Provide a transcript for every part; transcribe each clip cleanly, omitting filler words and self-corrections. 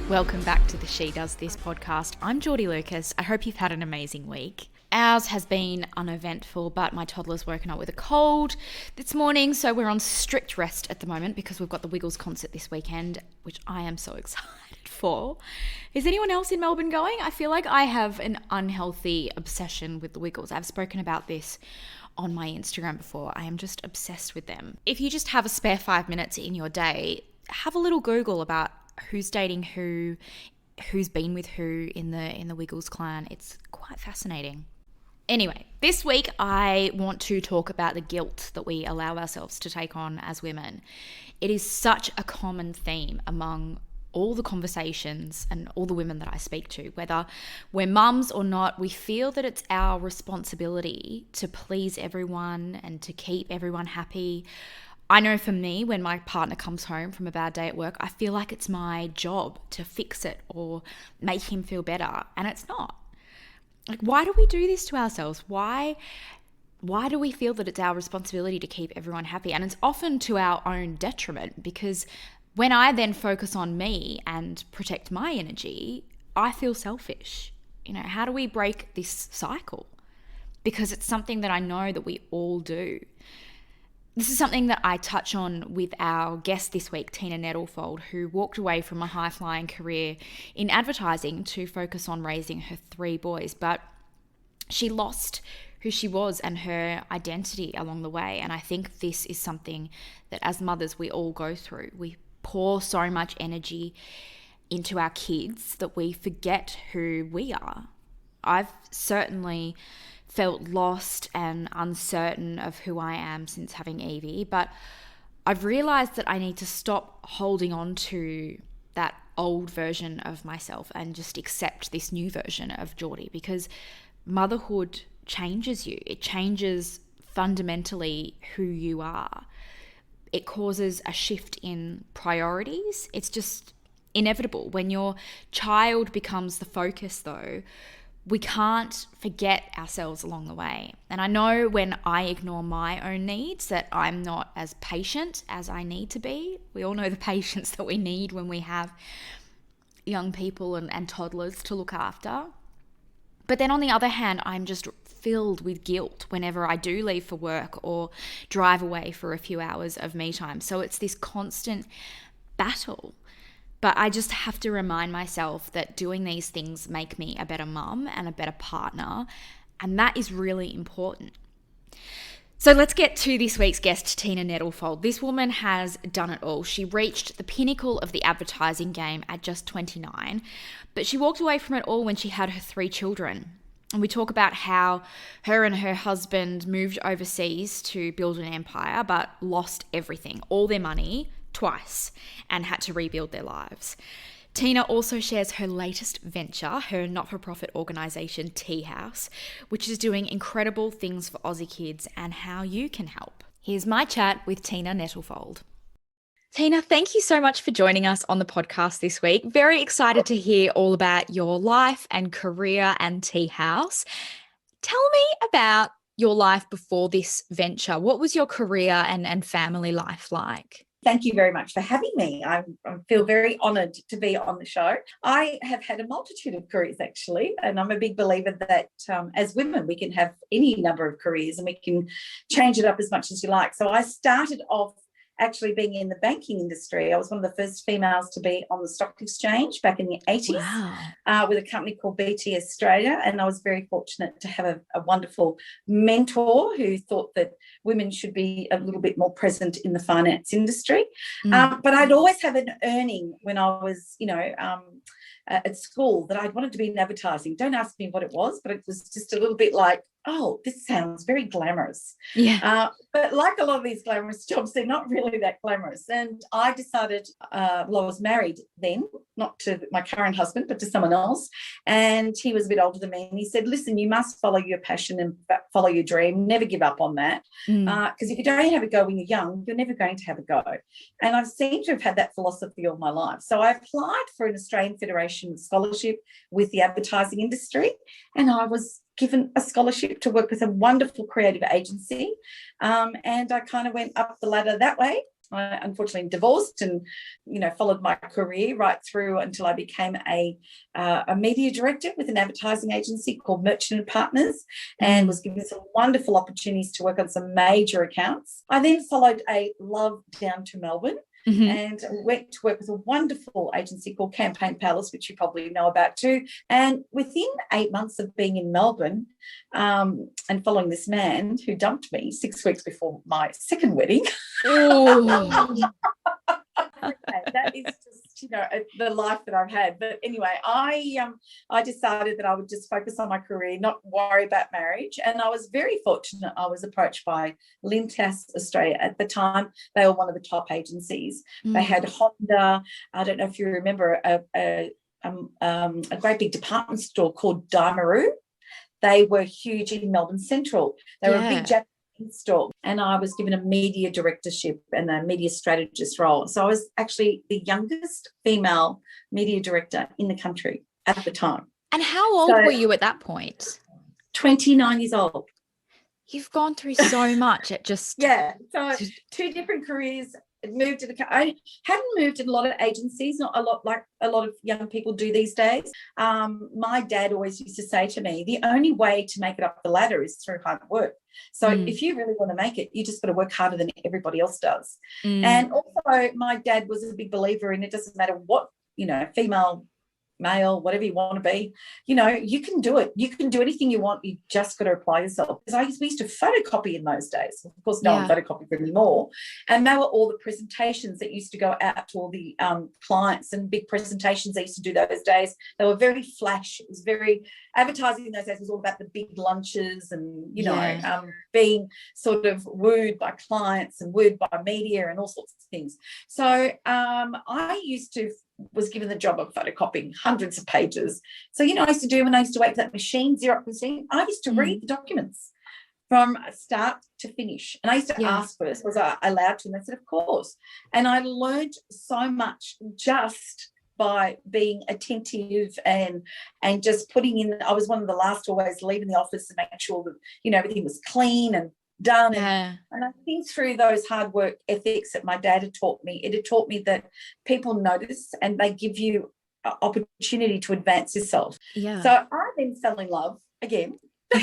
Welcome back to the She Does This podcast. I'm Geordie Lucas. I hope you've had an amazing week. Ours has been uneventful, but my toddler's woken up with a cold this morning, so we're on strict rest at the moment because we've got the Wiggles concert this weekend, which I am so excited for. Is anyone else in Melbourne going? I feel like I have an unhealthy obsession with the Wiggles. I've spoken about this on my Instagram before. I am just obsessed with them. If you just have a spare 5 minutes in your day, have a little Google about who's dating who, who's been with who in the Wiggles clan. It's quite fascinating. Anyway, this week I want to talk about the guilt that we allow ourselves to take on as women. It is such a common theme among all the conversations and all the women that I speak to. Whether we're mums or not, we feel that it's our responsibility to please everyone and to keep everyone happy. I know for me, when my partner comes home from a bad day at work, I feel like it's my job to fix it or make him feel better, and it's not. Like, why do we do this to ourselves? Why do we feel that it's our responsibility to keep everyone happy? And it's often to our own detriment, because when I then focus on me and protect my energy, I feel selfish. How do we break this cycle? Because it's something that I know that we all do. This is something that I touch on with our guest this week, Tina Nettlefold, who walked away from a high-flying career in advertising to focus on raising her 3 boys. But she lost who she was and her identity along the way. And I think this is something that as mothers we all go through. We pour so much energy into our kids that we forget who we are. I've certainly felt lost and uncertain of who I am since having Evie, but I've realized that I need to stop holding on to that old version of myself and just accept this new version of Geordie, because motherhood changes you. It changes fundamentally who you are. It causes a shift in priorities. It's just inevitable. When your child becomes the focus, though, we can't forget ourselves along the way. And I know when I ignore my own needs that I'm not as patient as I need to be. We all know the patience that we need when we have young people and toddlers to look after. But then on the other hand, I'm just filled with guilt whenever I do leave for work or drive away for a few hours of me time. So it's this constant battle. But I just have to remind myself that doing these things make me a better mum and a better partner, and that is really important. So let's get to this week's guest, Tina Nettlefold. This woman has done it all. She reached the pinnacle of the advertising game at just 29, but she walked away from it all when she had her 3 children. And we talk about how her and her husband moved overseas to build an empire, but lost everything, all their money, twice, and had to rebuild their lives. Tina also shares her latest venture, her not-for-profit organisation Tea House, which is doing incredible things for Aussie kids, and how you can help. Here's my chat with Tina Nettlefold. Tina, thank you so much for joining us on the podcast this week. Very excited to hear all about your life and career and Tea House. Tell me about your life before this venture. What was your career and family life like? Thank you very much for having me. I feel very honoured to be on the show. I have had a multitude of careers, actually, and I'm a big believer that as women, we can have any number of careers and we can change it up as much as you like. So I started off actually being in the banking industry. I was one of the first females to be on the stock exchange back in the 80s. Wow. With a company called BT Australia, and I was very fortunate to have a wonderful mentor who thought that women should be a little bit more present in the finance industry. But I'd always have an earning when I was, at school that I'd wanted to be in advertising. Don't ask me what it was, but it was just a little bit like, oh, this sounds very glamorous. Yeah. But like a lot of these glamorous jobs, they're not really that glamorous. And I decided, I was married then, not to my current husband, but to someone else. And he was a bit older than me. And he said, listen, you must follow your passion and follow your dream. Never give up on that. Because if you don't have a go when you're young, you're never going to have a go. And I seem to have had that philosophy all my life. So I applied for an Australian Federation scholarship with the advertising industry. And I was given a scholarship to work with a wonderful creative agency, and I kind of went up the ladder that way. I unfortunately divorced and, followed my career right through until I became a media director with an advertising agency called Merchant and Partners, and was given some wonderful opportunities to work on some major accounts. I then followed a love down to Melbourne. And went to work with a wonderful agency called Campaign Palace, which you probably know about too. And within 8 months of being in Melbourne, and following this man who dumped me 6 weeks before my second wedding. That is just, the life that I've had. But anyway, I decided that I would just focus on my career, not worry about marriage. And I was very fortunate. I was approached by Lintas Australia at the time. They were one of the top agencies. They had Honda. I don't know if you remember a great big department store called Daimaru. They were huge in Melbourne Central. They were a big Japanese store, and I was given a media directorship and a media strategist role. So I was actually the youngest female media director in the country at the time. And how old were you at that point? 29 years old. You've gone through so much at just... So 2 different careers. I hadn't moved in a lot of agencies, not a lot like a lot of young people do these days. My dad always used to say to me, the only way to make it up the ladder is through hard work. So if you really want to make it, you just got to work harder than everybody else does. And also my dad was a big believer in, it doesn't matter what, female, male, whatever you want to be, you can do it. You can do anything you want. You just got to apply yourself. Because we used to photocopy in those days. Of course, no one photocopies anymore. And they were all the presentations that used to go out to all the clients, and big presentations they used to do those days. They were very flash. It was very, advertising in those days was all about the big lunches and, being sort of wooed by clients and wooed by media and all sorts of things. So I was given the job of photocopying hundreds of pages. So, I used to do, when I used to wait for that machine, Xerox machine, I used to read the documents from start to finish. And I used to ask first, was I allowed to? And they said, of course. And I learned so much just by being attentive and just putting in. I was one of the last to always leave in the office and make sure that, everything was clean and done. And I think through those hard work ethics that my dad had taught me, it had taught me that people notice and they give you an opportunity to advance yourself. So I then fell in love again. So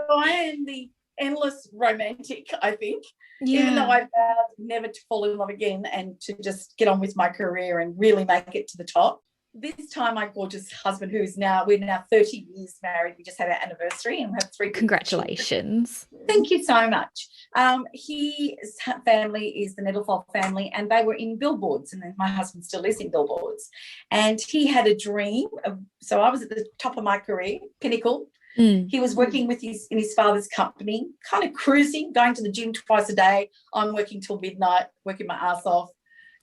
I am the endless romantic, I think, even though I vowed never to fall in love again and to just get on with my career and really make it to the top. This time, my gorgeous husband, we're now 30 years married. We just had our anniversary and we have 3. Congratulations. Thank you so much. His family is the Nettlefold family, and they were in billboards, and my husband still is in billboards. And he had a dream. So I was at the top of my career, pinnacle. He was working in his father's company, kind of cruising, going to the gym twice a day. I'm working till midnight, working my ass off.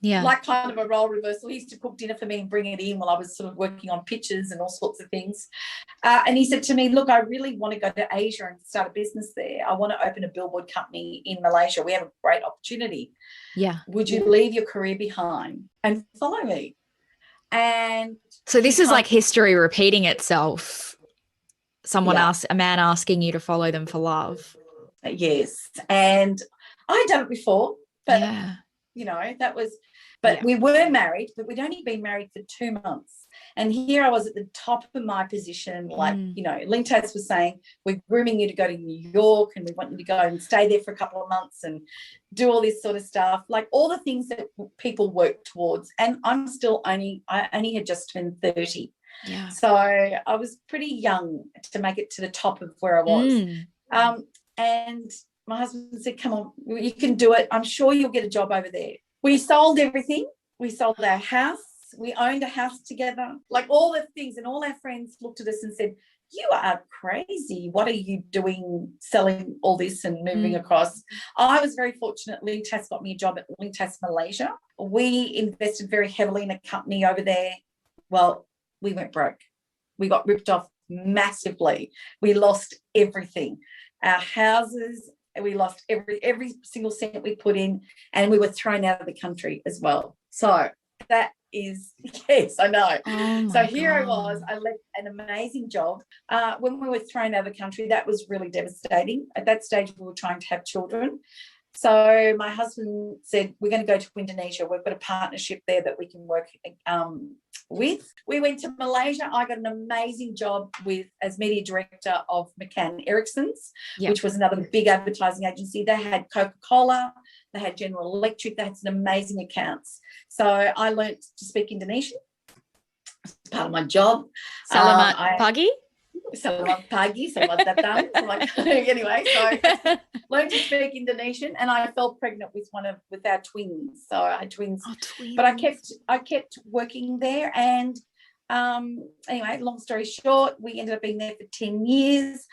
Like kind of a role reversal. He used to cook dinner for me and bring it in while I was sort of working on pictures and all sorts of things. And he said to me, look, I really want to go to Asia and start a business there. I want to open a billboard company in Malaysia. We have a great opportunity. Would you leave your career behind and follow me? And so this is like history repeating itself. A man asking you to follow them for love. Yes. And I had done it before, but that was, we were married, but we'd only been married for 2 months. And here I was at the top of my position, like, Lintas was saying, we're grooming you to go to New York and we want you to go and stay there for a couple of months and do all this sort of stuff, like all the things that people work towards. And I only had just turned 30. So I was pretty young to make it to the top of where I was. And my husband said, come on, you can do it. I'm sure you'll get a job over there. We sold everything. We sold our house. We owned a house together, like all the things. And all our friends looked at us and said, you are crazy. What are you doing selling all this and moving across? I was very fortunate. Lintas got me a job at Lintas Malaysia. We invested very heavily in a company over there. Well, we went broke. We got ripped off massively. We lost everything. Our houses, we lost every single cent we put in, and we were thrown out of the country as well. So that is, yes, I know. Oh So my here I God. was. I left an amazing job. When we were thrown out of the country, that was really devastating. At that stage, we were trying to have children. So my husband said, we're going to go to Indonesia. We've got a partnership there that we can work with. We went to Malaysia. I got an amazing job as media director of McCann Ericsson's, which was another big advertising agency. They had Coca-Cola, they had General Electric, they had some amazing accounts. So I learnt to speak Indonesian as part of my job. Selamat pagi. Selamat pagi, selamat datang. Anyway, so learned to speak Indonesian, and I fell pregnant with our twins. So I had twins. Oh, twins. But I kept working there, and anyway, long story short, we ended up being there for 10 years,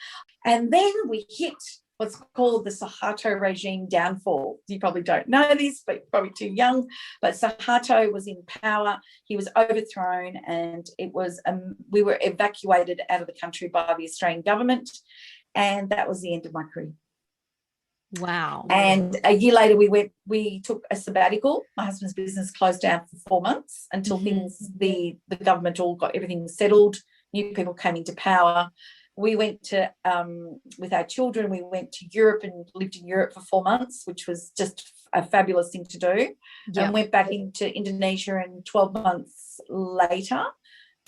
and then we hit what's called the Suharto regime downfall. You probably don't know this, but you're probably too young. But Suharto was in power. He was overthrown, and it was we were evacuated out of the country by the Australian government, and that was the end of my career. Wow. And a year later, we took a sabbatical. My husband's business closed down for 4 months until the government all got everything settled. New people came into power. We went to, with our children, we went to Europe and lived in Europe for 4 months, which was just a fabulous thing to do. And went back into Indonesia, and 12 months later,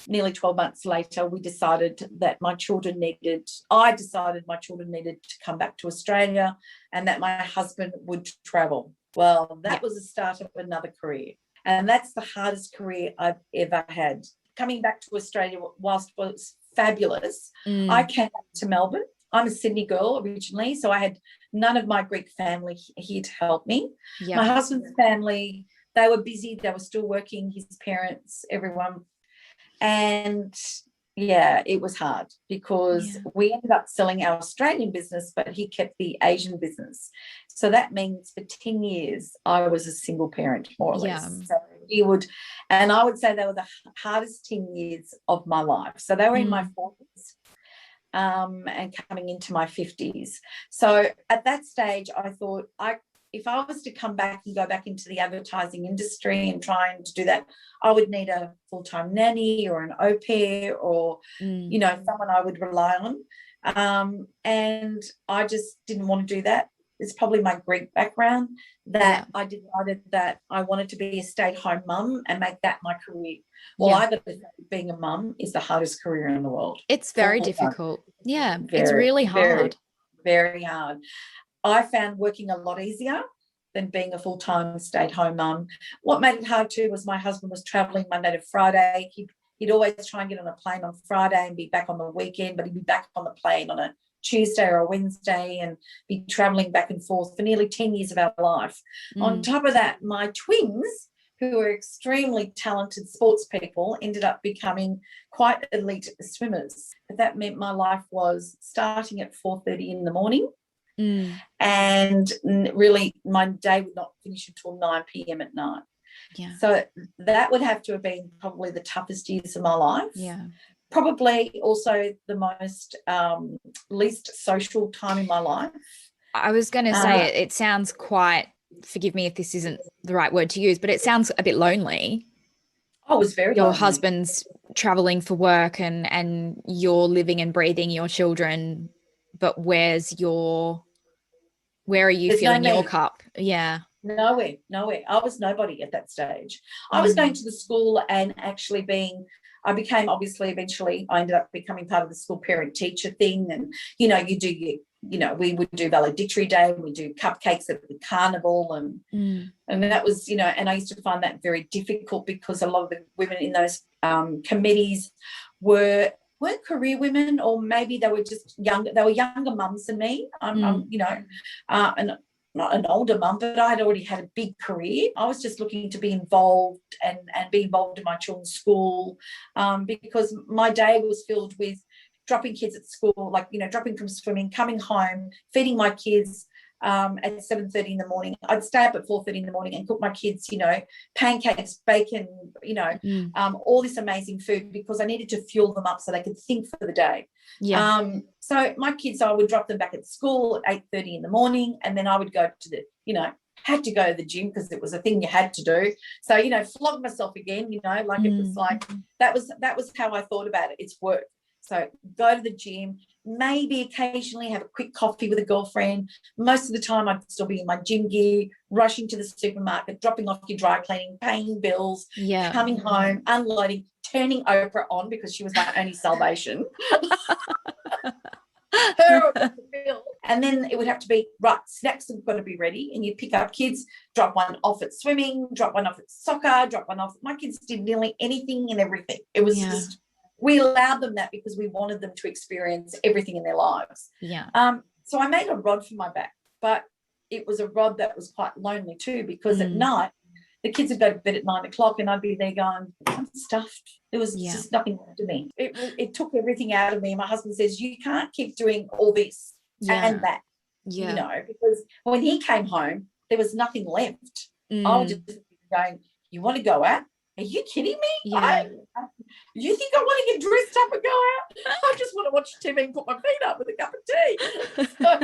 nearly 12 months later, I decided my children needed to come back to Australia, and that my husband would travel. Well, that was the start of another career. And that's the hardest career I've ever had. Coming back to Australia, whilst it was fabulous, I came back to Melbourne. I'm a Sydney girl originally, so I had none of my Greek family here to help me. My husband's family, they were busy. They were still working, his parents, everyone. And it was hard because we ended up selling our Australian business, but he kept the Asian business. So that means for 10 years, I was a single parent, more or less. So and I would say they were the hardest 10 years of my life. So they were in my 40s and coming into my 50s. So at that stage, I thought, if I was to come back and go back into the advertising industry and trying to do that, I would need a full-time nanny or an au pair or, someone I would rely on. And I just didn't want to do that. It's probably my Greek background that I decided that I wanted to be a stay-at-home mum and make that my career. Well, I got to say being a mum is the hardest career in the world. It's very difficult. Yeah, it's really hard. Very, very hard. I found working a lot easier than being a full-time stay-at-home mum. What made it hard too was my husband was travelling Monday to Friday. He'd always try and get on a plane on Friday and be back on the weekend, but he'd be back on the plane on a Tuesday or a Wednesday and be travelling back and forth for nearly 10 years of our life. On top of that, my twins, who were extremely talented sports people, ended up becoming quite elite swimmers. That meant my life was starting at 4:30 in the morning. And really my day would not finish until 9 p.m. at night. So that would have to have been probably the toughest years of my life. Probably also the most least social time in my life. I was going to say it sounds quite, forgive me if this isn't the right word to use, but it sounds a bit lonely. I was very Your lonely. Husband's traveling for work and you're living and breathing your children, but where are you filling your cup? Nowhere. I was nobody at that stage. I was going to the school and actually I became obviously eventually I ended up becoming part of the school parent teacher thing. And, we would do valedictory day, we do cupcakes at the carnival and that was, and I used to find that very difficult because a lot of the women in those committees weren't career women, or maybe they were just younger. They were younger mums than me. I'm and not an older mum, but I had already had a big career. I was just looking to be involved and be involved in my children's school because my day was filled with dropping kids at school, dropping from swimming, coming home, feeding my kids at 7:30 in the morning. I'd stay up at 4:30 in the morning and cook my kids, pancakes, bacon, all this amazing food because I needed to fuel them up so they could think for the day. So my kids, I would drop them back at school at 8:30 in the morning, and then I would go to had to go to the gym because it was a thing you had to do. So, you know, flog myself again, you know, like it was like, that was how I thought about it. It's work. So go to the gym, maybe occasionally have a quick coffee with a girlfriend. Most of the time I'd still be in my gym gear, rushing to the supermarket, dropping off your dry cleaning, paying bills, coming home, unloading, turning Oprah on because she was my only salvation. And then it would have to be, right, snacks have got to be ready, and you pick up kids, drop one off at swimming, drop one off at soccer, drop one off. My kids did nearly anything and everything. It was just, we allowed them that because we wanted them to experience everything in their lives. So I made a rod for my back, but it was a rod that was quite lonely too, because at night the kids would go to bed at 9 o'clock and I'd be there going, I'm stuffed. There was just nothing left of me. It took everything out of me. My husband says, you can't keep doing all this and that, you know, because when he came home, there was nothing left. I was just going, you want to go out? Are you kidding me? You think I want to get dressed up and go out? I just want to watch TV and put my feet up with a cup of tea. So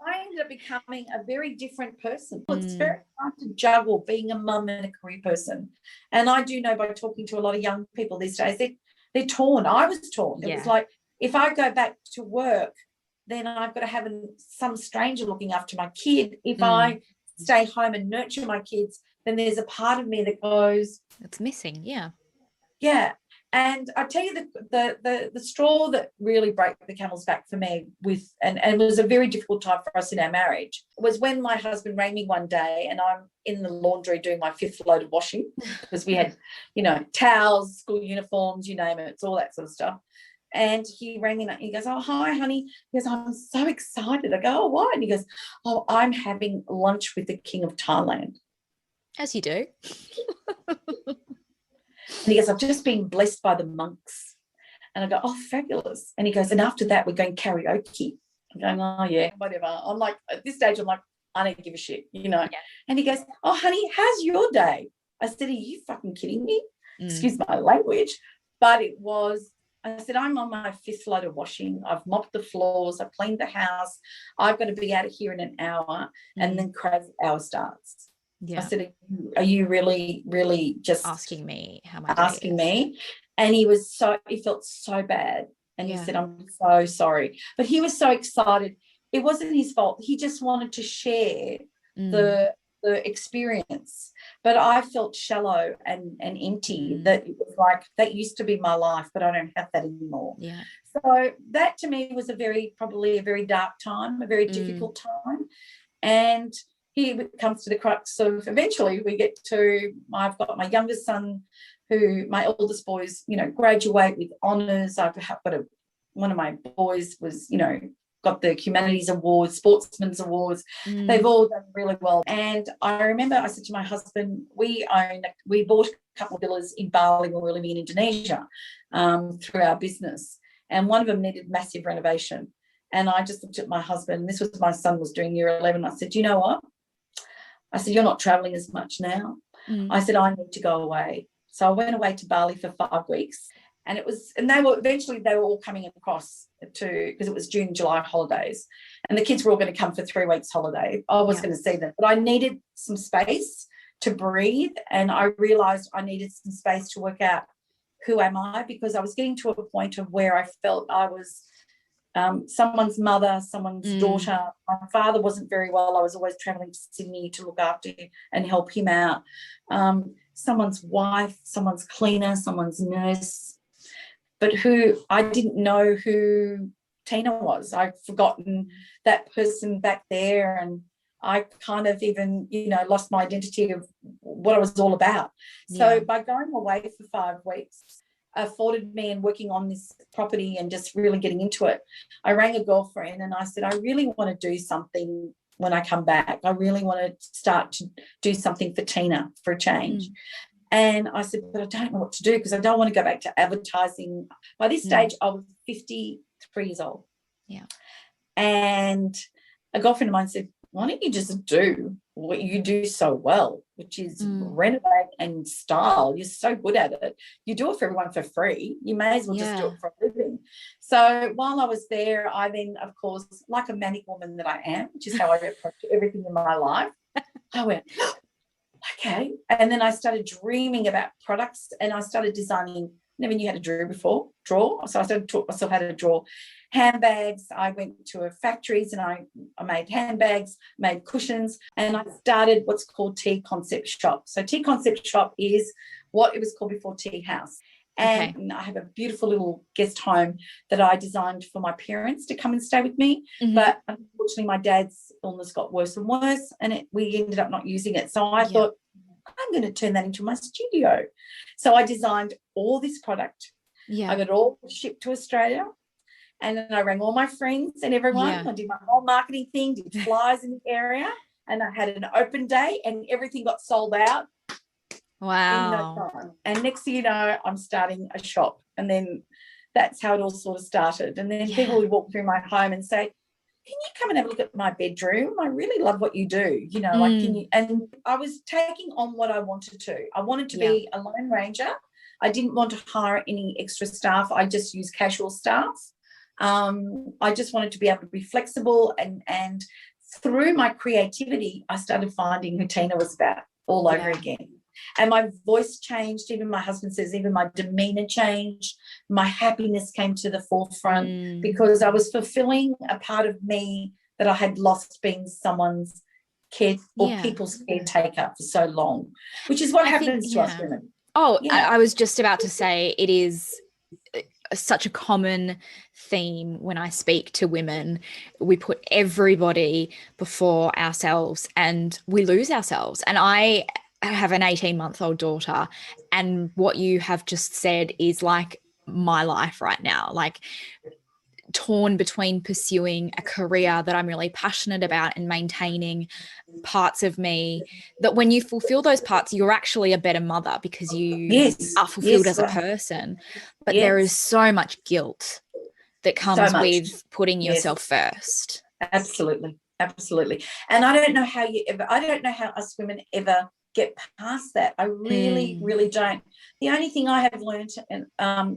I ended up becoming a very different person. It's very hard to juggle being a mum and a career person. And I do know by talking to a lot of young people these days, they're torn. I was torn. It was like, if I go back to work, then I've got to have some stranger looking after my kid. If I stay home and nurture my kids, then there's a part of me that goes, it's missing. And I tell you, the straw that really broke the camel's back for me and it was a very difficult time for us in our marriage, was when my husband rang me one day and I'm in the laundry doing my 5th load of washing, because we had, you know, towels, school uniforms, you name it, it's all that sort of stuff. And he rang me and he goes, oh, hi, honey. He goes, I'm so excited. I go, oh, why? And he goes, oh, I'm having lunch with the King of Thailand. As you do. And he goes, I've just been blessed by the monks. And I go, oh, fabulous. And he goes, and after that, we're going karaoke. I'm going, oh, yeah, whatever. I'm like, at this stage, I'm like, I don't give a shit, you know. And he goes, oh, honey, how's your day? I said, are you fucking kidding me? Excuse my language. But it was, I said, I'm on my 5th load of washing. I've mopped the floors. I've cleaned the house. I've got to be out of here in an hour. And then crazy hour starts. I said, are you really, really just asking me how much asking me? And he felt so bad. And he said, I'm so sorry. But he was so excited. It wasn't his fault. He just wanted to share the experience. But I felt shallow and empty, that it was like, that used to be my life, but I don't have that anymore. So that to me was probably a very dark time, a very difficult time. And here comes to the crux of, eventually we get to, I've got my youngest son, who my oldest boys, you know, graduate with honours. I've got one of my boys was, you know, got the Humanities Awards, Sportsman's Awards. They've all done really well. And I remember I said to my husband, we bought a couple of villas in Bali when we were living in Indonesia through our business. And one of them needed massive renovation. And I just looked at my husband, and this was my son was doing year 11. I said, you know what? I said, you're not travelling as much now. I said, I need to go away. So I went away to Bali for 5 weeks, and they were all coming across because it was June, July holidays, and the kids were all going to come for 3 weeks holiday. I was going to see them, but I needed some space to breathe, and I realised I needed some space to work out who am I, because I was getting to a point of where I felt I was someone's mother, someone's daughter. My father wasn't very well. I was always travelling to Sydney to look after him and help him out. Someone's wife, someone's cleaner, someone's nurse, but who I didn't know who Tina was. I'd forgotten that person back there, and I kind of even, you know, lost my identity of what I was all about. So by going away for 5 weeks, afforded me, and working on this property and just really getting into it, I rang a girlfriend and I said, I really want to do something when I come back. I really want to start to do something for Tina for a change. And I said, but I don't know what to do, because I don't want to go back to advertising. By this stage, I was 53 years old. And a girlfriend of mine said, why don't you just do what you do so well, which is renovate and style? You're so good at it. You do it for everyone for free. You may as well just do it for a living. So while I was there, I then, of course, like a manic woman that I am, which is how I approach everything in my life, I went, okay. And then I started dreaming about products, and I started designing. Never knew how to draw. So I started taught myself how to draw handbags. I went to factories and I made handbags, made cushions, and I started what's called Tea Concept Shop. So Tea Concept Shop is what it was called before Tea House. And okay. I have a beautiful little guest home that I designed for my parents to come and stay with me. Mm-hmm. But unfortunately, my dad's illness got worse and worse, and we ended up not using it. So I thought, I'm going to turn that into my studio. So I designed all this product. Yeah. I got it all shipped to Australia. And then I rang all my friends and everyone. Yeah. I did my whole marketing thing, did flyers in the area. And I had an open day and everything got sold out. Wow. In no time. And next thing you know, I'm starting a shop. And then that's how it all sort of started. And then people would walk through my home and say, can you come and have a look at my bedroom? I really love what you do. You know, like, can you? And I was taking on what I wanted to. I wanted to be a lone ranger. I didn't want to hire any extra staff. I just used casual staff. I just wanted to be able to be flexible. And through my creativity, I started finding who Tina was about all over again. And my voice changed. Even my husband says, even my demeanor changed. My happiness came to the forefront because I was fulfilling a part of me that I had lost, being someone's kid or people's caretaker for so long, which is what happens to us women. Oh, I was just about to say, it is such a common theme when I speak to women. We put everybody before ourselves and we lose ourselves. And I have an 18-month-old daughter, and what you have just said is like my life right now, like torn between pursuing a career that I'm really passionate about and maintaining parts of me that when you fulfill those parts, you're actually a better mother because you are fulfilled as a person. But there is so much guilt that comes with putting yourself first. Absolutely. And I don't know how us women ever get past that. I really, really don't. The only thing I have learned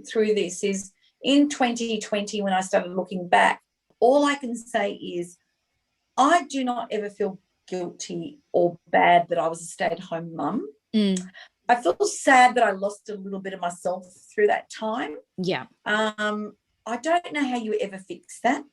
through this is in 2020, when I started looking back, all I can say is I do not ever feel guilty or bad that I was a stay-at-home mum. I feel sad that I lost a little bit of myself through that time. Yeah. I don't know how you ever fix that,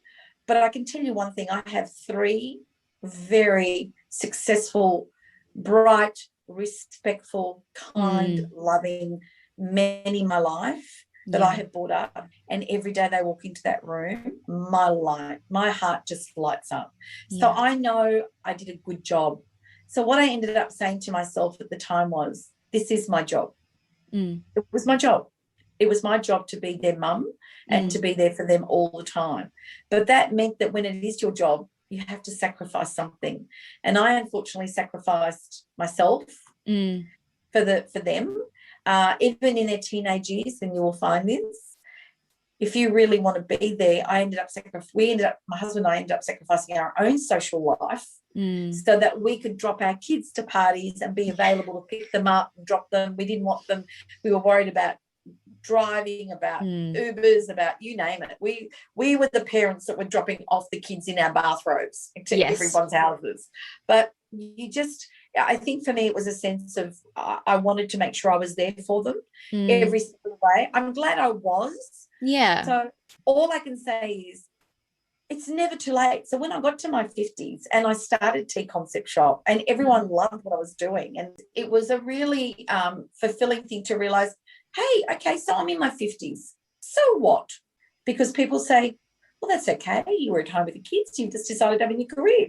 but I can tell you one thing. I have 3 very successful, bright, respectful, kind, loving men in my life that I have brought up, and every day they walk into that room, my heart just lights up. So I know I did a good job. So what I ended up saying to myself at the time was, this is my job. It was my job. It was my job to be their mum and to be there for them all the time. But that meant that when it is your job, you have to sacrifice something. And I unfortunately sacrificed myself for them. Even in their teenage years, and you will find this, if you really want to be there, my husband and I ended up sacrificing our own social life so that we could drop our kids to parties and be available to pick them up and drop them. We didn't want them. We were worried about driving, about Ubers, about you name it. We were the parents that were dropping off the kids in our bathrobes to everyone's houses. But I think for me it was a sense of I wanted to make sure I was there for them every single way. I'm glad I was. Yeah. So all I can say is it's never too late. So when I got to my 50s and I started Tea Concept Shop, and everyone loved what I was doing, and it was a really fulfilling thing to realise, hey, okay, so I'm in my 50s. So what? Because people say, well, that's okay. You were at home with the kids. You just decided to have a new career.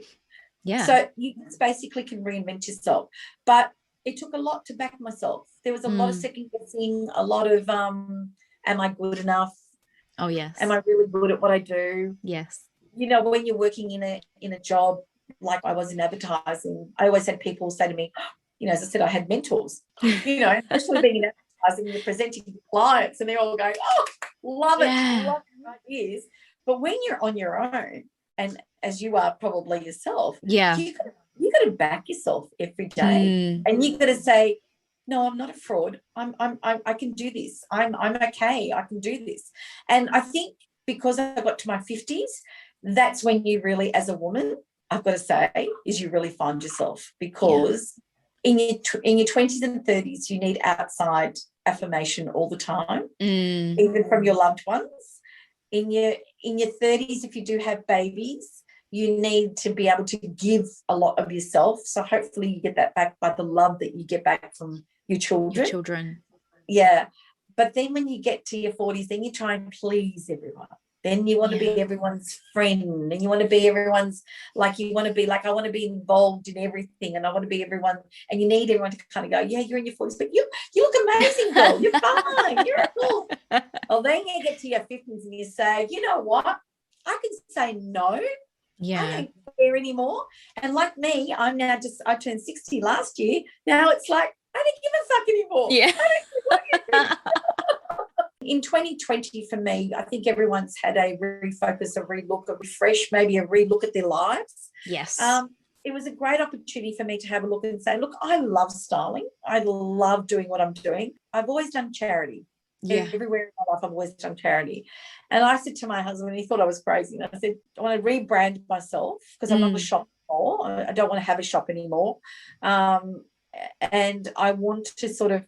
Yeah. So you basically can reinvent yourself. But it took a lot to back myself. There was a lot of second guessing, a lot of am I good enough? Oh, yes. Am I really good at what I do? Yes. You know, when you're working in a job like I was in advertising, I always had people say to me, you know, as I said, I had mentors, you know, especially being in advertising, you're presenting to clients and they're all going, oh, love it, love ideas. But when you're on your own, and as you are probably yourself, you got to back yourself every day, and you got to say, no, I'm not a fraud. I can do this. I'm okay. I can do this. And I think because I got to my 50s, that's when you really, as a woman, I've got to say, is you really find yourself, because in your 20s and 30s, you need outside affirmation all the time, even from your loved ones. In your 30s, if you do have babies, you need to be able to give a lot of yourself. So hopefully you get that back by the love that you get back from your children. Yeah. But then when you get to your 40s, then you try and please everyone. Then you want to be everyone's friend, and you want to be everyone's, like, you want to be like, I want to be involved in everything, and I want to be everyone, and you need everyone to kind of go, yeah, you're in your 40s, but you look amazing, girl. You're fine. You're cool. Well, then you get to your 50s and you say, you know what? I can say no. Yeah. I don't care anymore. And like me, I turned 60 last year. Now it's like, I don't give a fuck anymore. Yeah. I don't give a fuck. In 2020, for me, I think everyone's had a refocus, a relook, a refresh, maybe a relook at their lives. Yes. It was a great opportunity for me to have a look and say, look, I love styling. I love doing what I'm doing. I've always done charity. Yeah. Everywhere in my life, I've always done charity. And I said to my husband, and he thought I was crazy, and I said, I want to rebrand myself, because I'm not a shop anymore. I don't want to have a shop anymore. And I want to sort of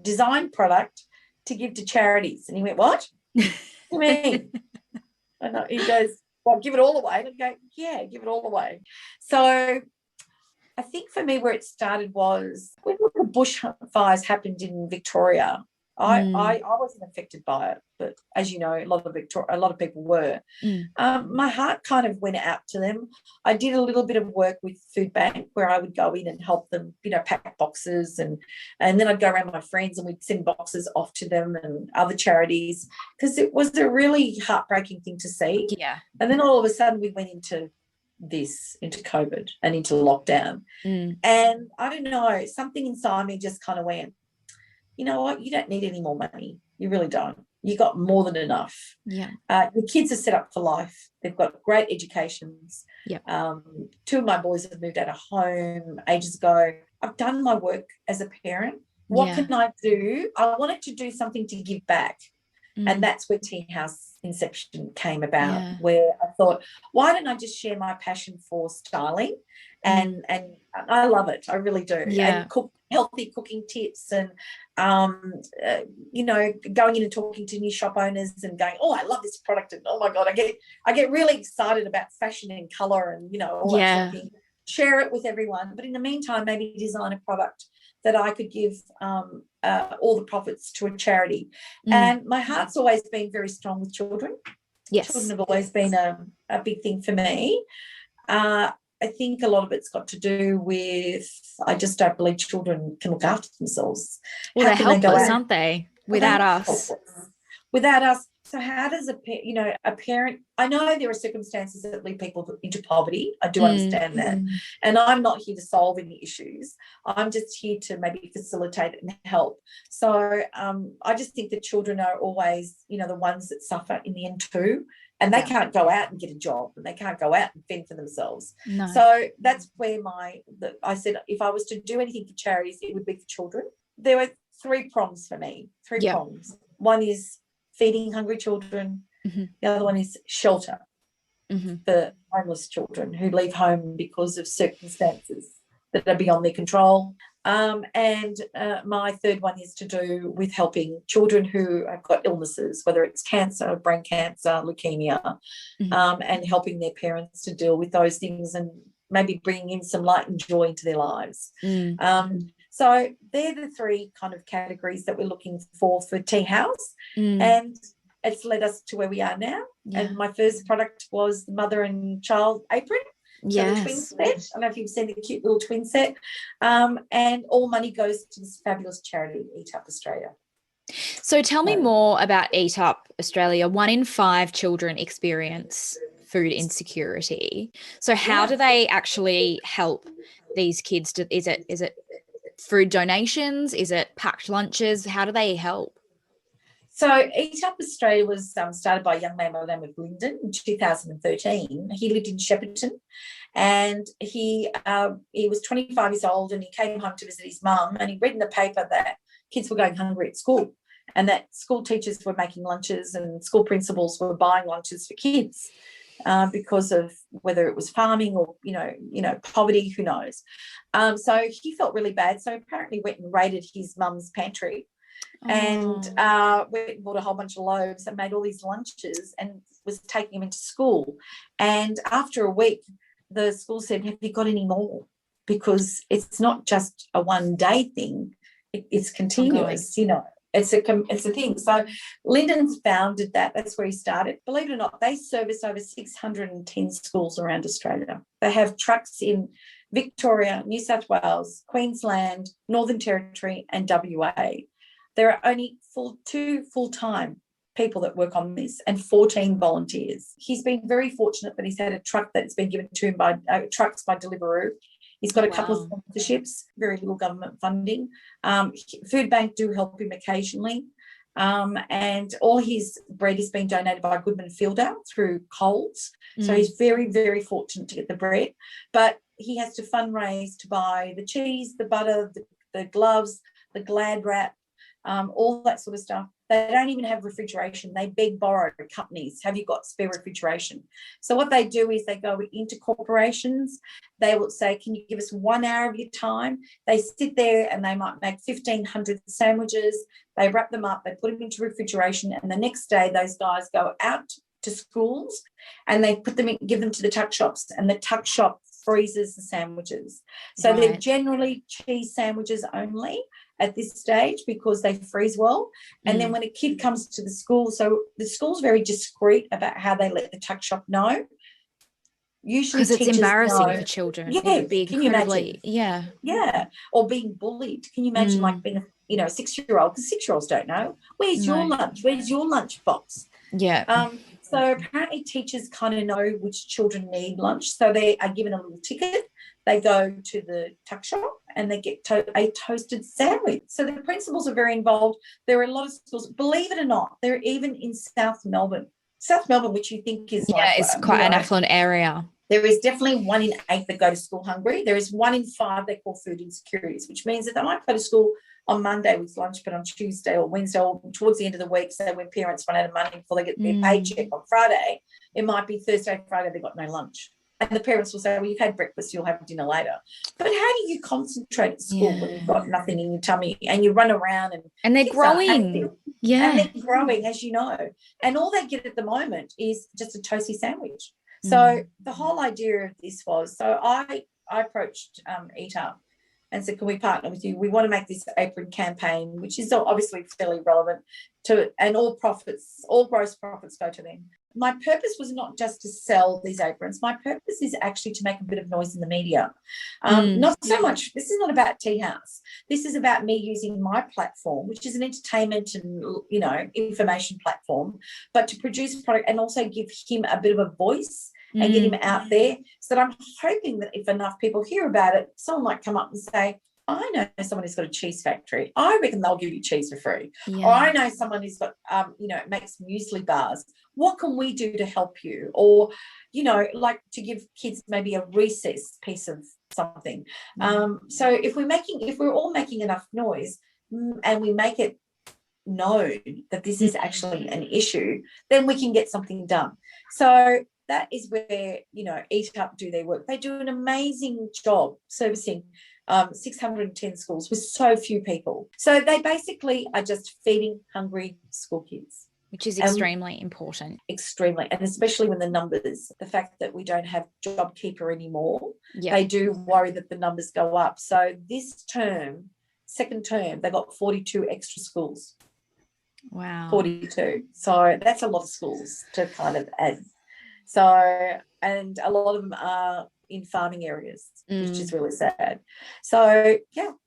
design product to give to charities. And he went, what? What do you mean? And he goes, well, give it all away. And I go, yeah, give it all away. So I think for me where it started was when the bushfires happened in Victoria. I wasn't affected by it, but as you know, a lot of people were. My heart kind of went out to them. I did a little bit of work with Food Bank where I would go in and help them, pack boxes, and then I'd go around with my friends and we'd send boxes off to them and other charities, because it was a really heartbreaking thing to see. Yeah. And then all of a sudden we went into COVID and into lockdown. And I don't know, something inside me just kind of went, you know what, you don't need any more money. You really don't. You got more than enough. Yeah. Your kids are set up for life. They've got great educations. Yeah. 2 of my boys have moved out of home ages ago. I've done my work as a parent. What can I do? I wanted to do something to give back. And that's where Tea House Inception came about, where I thought, why don't I just share my passion for styling? And I love it. I really do. Yeah. And healthy cooking tips, and going in and talking to new shop owners and going, oh, I love this product, and oh my God, I get really excited about fashion and colour and all that sort of thing. Share it with everyone, but in the meantime, maybe design a product that I could give all the profits to a charity. And my heart's always been very strong with children. Yes. Children have always been a big thing for me. I think a lot of it's got to do with, I just don't believe children can look after themselves. Well, they're helpless, aren't they? Without us. Without us. So how does a parent, I know there are circumstances that lead people into poverty. I do understand that. And I'm not here to solve any issues. I'm just here to maybe facilitate and help. So I just think that children are always, the ones that suffer in the end too. And they can't go out and get a job, and they can't go out and fend for themselves. No. So that's where I said, if I was to do anything for charities, it would be for children. There were 3 prongs for me, 3 prongs. One is feeding hungry children. The other one is shelter for homeless children who leave home because of circumstances that are beyond their control. And my 3rd one is to do with helping children who have got illnesses, whether it's cancer, brain cancer, leukemia, and helping their parents to deal with those things and maybe bringing in some light and joy into their lives. So they're the 3 kind of categories that we're looking for Tea House. And it's led us to where we are now. And my first product was the mother and child apron. So the twin set. I don't know if you've seen the cute little twin set. And all money goes to this fabulous charity, Eat Up Australia. So tell me more about Eat Up Australia. 1 in 5 children experience food insecurity. So how do they actually help these kids? Is it food donations? Is it packed lunches? How do they help? So Eat Up Australia was started by a young man by the name of Lyndon in 2013. He lived in Shepparton, and he was 25 years old, and he came home to visit his mum, and he read in the paper that kids were going hungry at school, and that school teachers were making lunches and school principals were buying lunches for kids. because of whether it was farming or, poverty, who knows. So he felt really bad. So apparently went and raided his mum's pantry and went and bought a whole bunch of loaves and made all these lunches and was taking them into school. And after a week, the school said, have you got any more? Because it's not just a one-day thing. It's continuous, It's a thing. So Lyndon founded that. That's where he started. Believe it or not, they service over 610 schools around Australia. They have trucks in Victoria, New South Wales, Queensland, Northern Territory and WA. There are only two full-time people that work on this and 14 volunteers. He's been very fortunate that he's had a truck that's been given to him by Trucks by Deliveroo. He's got a couple of sponsorships, very little government funding. Food Bank do help him occasionally. And all his bread is being donated by Goodman Fielder through Coles. So he's very, very fortunate to get the bread. But he has to fundraise to buy the cheese, the butter, the gloves, the Glad wrap, all that sort of stuff. They don't even have refrigeration. They borrow companies. Have you got spare refrigeration? So what they do is they go into corporations. They will say, can you give us 1 hour of your time? They sit there and they might make 1,500 sandwiches. They wrap them up. They put them into refrigeration. And the next day, those guys go out to schools and they put them in, give them to the tuck shops, and the tuck shop freezes the sandwiches. So they're generally cheese sandwiches only at this stage because they freeze well. And then when a kid comes to the school, so the school's very discreet about how they let the tuck shop know. Usually because it's embarrassing for children. Yeah, it would be incredibly, yeah. Or being bullied. Can you imagine like being a 6-year-old? Because 6-year-olds don't know. Where's your lunch? Where's your lunch box? Yeah. So apparently teachers kind of know which children need lunch. So they are given a little ticket. They go to the tuck shop and they get a toasted sandwich. So the principals are very involved. There are a lot of schools, believe it or not, they're even in South Melbourne, which you think is it's quite an affluent area. There is definitely 1 in 8 that go to school hungry. There is 1 in 5 they call food insecurities, which means that they might go to school on Monday with lunch, but on Tuesday or Wednesday or towards the end of the week, so when parents run out of money before they get their paycheck on Friday, it might be Thursday, Friday, they've got no lunch. And the parents will say, well, you've had breakfast, you'll have dinner later. But how do you concentrate at school when you've got nothing in your tummy and you run around and they're growing? And they're growing, as you know. And all they get at the moment is just a toasty sandwich. So the whole idea of this was, so I approached Eat Up and said, can we partner with you? We want to make this apron campaign, which is obviously fairly relevant to, and all gross profits go to them. My purpose was not just to sell these aprons. My purpose is actually to make a bit of noise in the media. Not so much, this is not about Tea House. This is about me using my platform, which is an entertainment and, information platform, but to produce product and also give him a bit of a voice and get him out there. So that I'm hoping that if enough people hear about it, someone might come up and say, I know someone who's got a cheese factory. I reckon they'll give you cheese for free. Yeah. Or I know someone who's got, makes muesli bars. What can we do to help you? Or, like to give kids maybe a recess piece of something. So if we're all making enough noise and we make it known that this is actually an issue, then we can get something done. So that is where, Eat Up do their work. They do an amazing job servicing 610 schools with so few people. So they basically are just feeding hungry school kids. Which is extremely important. Extremely. And especially when the fact that we don't have JobKeeper anymore, they do worry that the numbers go up. So this second term, they got 42 extra schools. Wow. 42. So that's a lot of schools to kind of add. So, and a lot of them are in farming areas, which is really sad. So,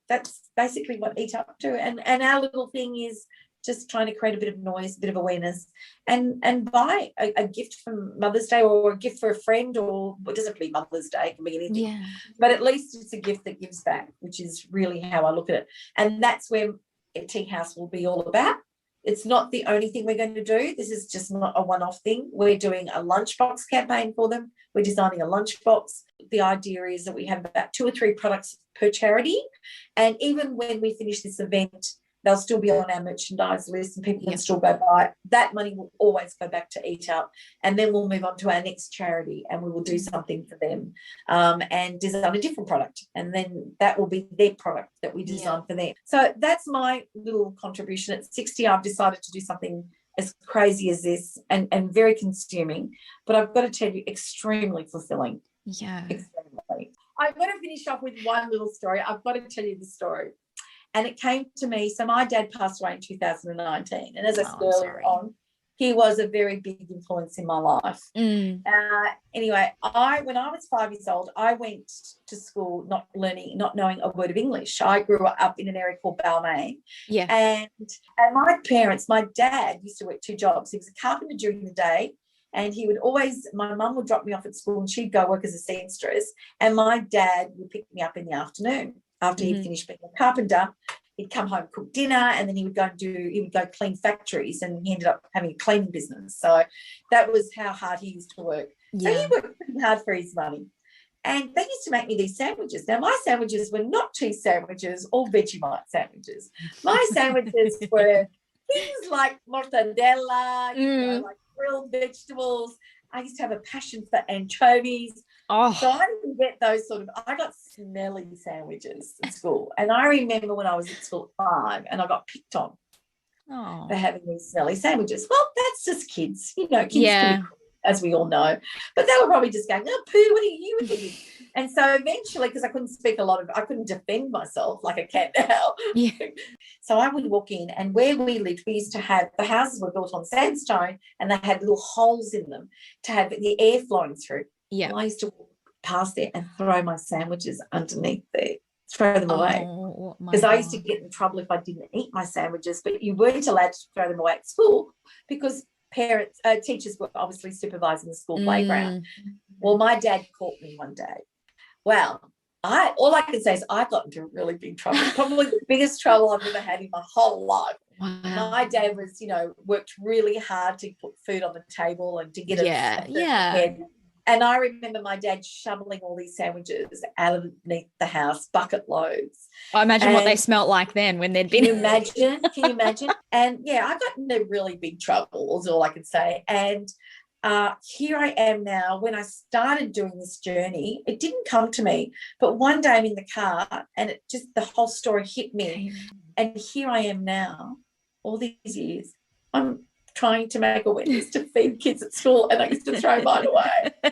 that's basically what Eat Up do. And our little thing is just trying to create a bit of noise, a bit of awareness, and buy a gift for Mother's Day or a gift for a friend, or it doesn't have to be Mother's Day, it can be anything. Yeah. But at least it's a gift that gives back, which is really how I look at it. And that's where Tea House will be all about. It's not the only thing we're going to do. This is just not a one-off thing. We're doing a lunchbox campaign for them. We're designing a lunchbox. The idea is that we have about 2 or 3 products per charity. And even when we finish this event, they'll still be on our merchandise list and people can still go buy it. That money will always go back to Eat Up, and then we'll move on to our next charity and we will do something for them and design a different product, and then that will be their product that we design for them. So that's my little contribution. At 60, I've decided to do something as crazy as this and very consuming, but I've got to tell you, extremely fulfilling. Yeah. Extremely. I'm going to finish off with one little story. I've got to tell you this story. And it came to me. So my dad passed away in 2019. And as I said earlier on, he was a very big influence in my life. Anyway, when I was 5 years old, I went to school not knowing a word of English. I grew up in an area called Balmain. Yeah. And my dad used to work 2 jobs. He was a carpenter during the day, and he would always, my mum would drop me off at school and she'd go work as a seamstress, and my dad would pick me up in the afternoon after he'd finished being a carpenter. He'd come home, cook dinner, and then he would go clean factories, and he ended up having a cleaning business. So that was how hard he used to work. So he worked pretty hard for his money. And they used to make me these sandwiches. Now, my sandwiches were not cheese sandwiches or Vegemite sandwiches. My sandwiches were things like mortadella, like grilled vegetables. I used to have a passion for anchovies. So I didn't get those I got smelly sandwiches at school. And I remember when I was at school at 5 and I got picked on for having these smelly sandwiches. Well, that's just kids. Kids can be cruel, as we all know. But they were probably just going, oh, Pooh, what are you eating? And so eventually, because I couldn't defend myself like I can now. So I would walk in, and where we lived, we used to have, the houses were built on sandstone and they had little holes in them to have the air flowing through. And I used to walk past there and throw my sandwiches underneath there, throw them away. Because I used to get in trouble if I didn't eat my sandwiches, but you weren't allowed to throw them away at school because teachers were obviously supervising the school playground. Well, my dad caught me one day. Well, all I can say is I got into really big trouble, probably the biggest trouble I've ever had in my whole life. My dad was, worked really hard to put food on the table and to get it. And I remember my dad shoveling all these sandwiches out of underneath the house, bucket loads. I imagine what they smelt like then when they'd been. Can you imagine? And, I got into really big trouble is all I can say. And here I am now. When I started doing this journey, it didn't come to me. But one day I'm in the car and the whole story hit me. And here I am now, all these years. I'm trying to make awareness to feed kids at school, and I used to throw mine away. So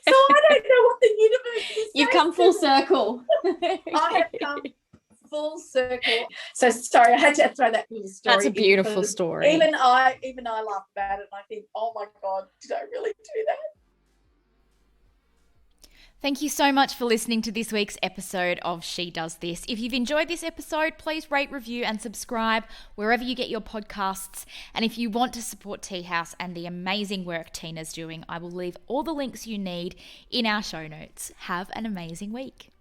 I don't know what the universe is. You've come full circle. I have come full circle. So sorry, I had to throw that little story. That's a beautiful story. Even I laugh about it, and I think, oh my God, did I really do that? Thank you so much for listening to this week's episode of She Does This. If you've enjoyed this episode, please rate, review and subscribe wherever you get your podcasts. And if you want to support Tea House and the amazing work Tina's doing, I will leave all the links you need in our show notes. Have an amazing week.